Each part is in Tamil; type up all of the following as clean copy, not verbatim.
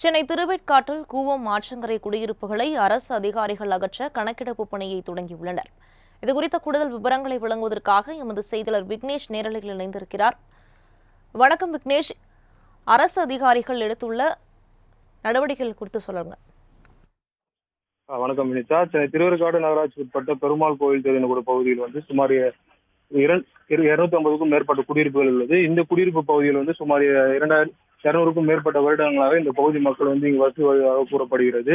சென்னை திருவேற்காட்டில் கூவம் ஆற்றங்கரை குடியிருப்புகளை அரசு அதிகாரிகள் அகற்ற கணக்கெடுப்பு பணியை தொடங்கியுள்ளனர். இதுகுறித்த கூடுதல் விவரங்களை வழங்குவதற்காக எமது செய்தியாளர் விக்னேஷ் நேரலையில் இணைந்திருக்கிறார். வணக்கம் விக்னேஷ், அரசு அதிகாரிகள் எடுத்துள்ள நடவடிக்கைகள் குறித்து சொல்லுங்க. வணக்கம் வினிதா. சென்னை திருவேற்காடு நகராட்சி உட்பட்ட பெருமாள் கோயில் தெருவின் பகுதியில் சுமார் 250க்கும் மேற்பட்ட குடியிருப்புகள் உள்ளது. இந்த குடியிருப்பு பகுதியில் சுமார் 2200க்கும் மேற்பட்ட வருடங்களாக இந்த பகுதி மக்கள் இங்கு வசித்து வருவதாக கூறப்படுகிறது.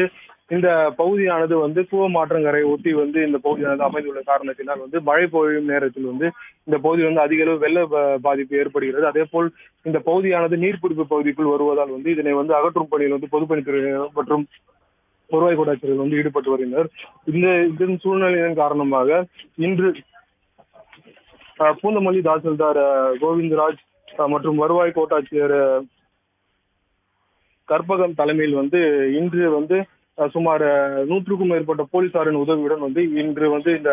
இந்த பகுதியானது கூவம் ஆற்றங்கரை ஒட்டி இந்த பகுதியானது அமைந்துள்ள காரணத்தினால் மழை பொழியும் நேரத்தில் இந்த பகுதியில் அதிக அளவு வெள்ள பாதிப்பு ஏற்படுகிறது. அதே போல் இந்த பகுதியானது நீர்பிடிப்பு பகுதிக்குள் வருவதால் இதனை அகற்றும் பணியில் பொதுப்பணித்துறையினர் மற்றும் வருவாய் கோட்டாட்சியர்கள் ஈடுபட்டு வருகின்றனர். இதன் சூழ்நிலையின் காரணமாக இன்று பூந்தமல்லி தாசில்தார் கோவிந்தராஜ் மற்றும் வருவாய் கோட்டாட்சியர் கற்பகம் தலைமையில் இன்று சுமார் 100க்கும் மேற்பட்ட போலீசாரின் உதவியுடன் இன்று இந்த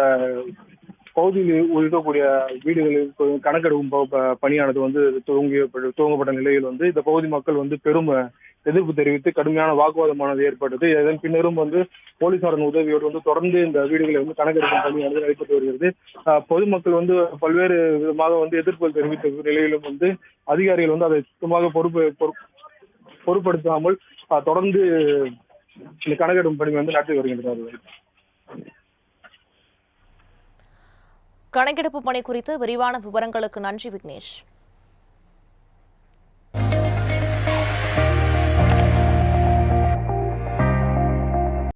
பகுதியில் இருக்கக்கூடிய வீடுகளில் கணக்கெடுக்கும் பணியானது துவங்கப்பட்ட நிலையில் இந்த பகுதி மக்கள் பெரும் எதிர்ப்பு தெரிவித்து கடுமையான வாக்குவாதமானது ஏற்பட்டது. இதன் பின்னரும் போலீசாரின் உதவியோடு தொடர்ந்து இந்த வீடுகளை கணக்கெடுக்கும் பணியானது நடைபெற்று வருகிறது. பொதுமக்கள் பல்வேறு விதமாக எதிர்ப்புகள் தெரிவித்த நிலையிலும் அதிகாரிகள் அதை சுத்தமாக பொருட்படுத்தாமல் தொடர்ந்து இந்த கணக்கெடுக்கும் பணி நடத்தி வருகின்றனர். கணக்கெடுப்பு பணி குறித்து விரிவான விவரங்களுக்கு நன்றி விக்னேஷ்.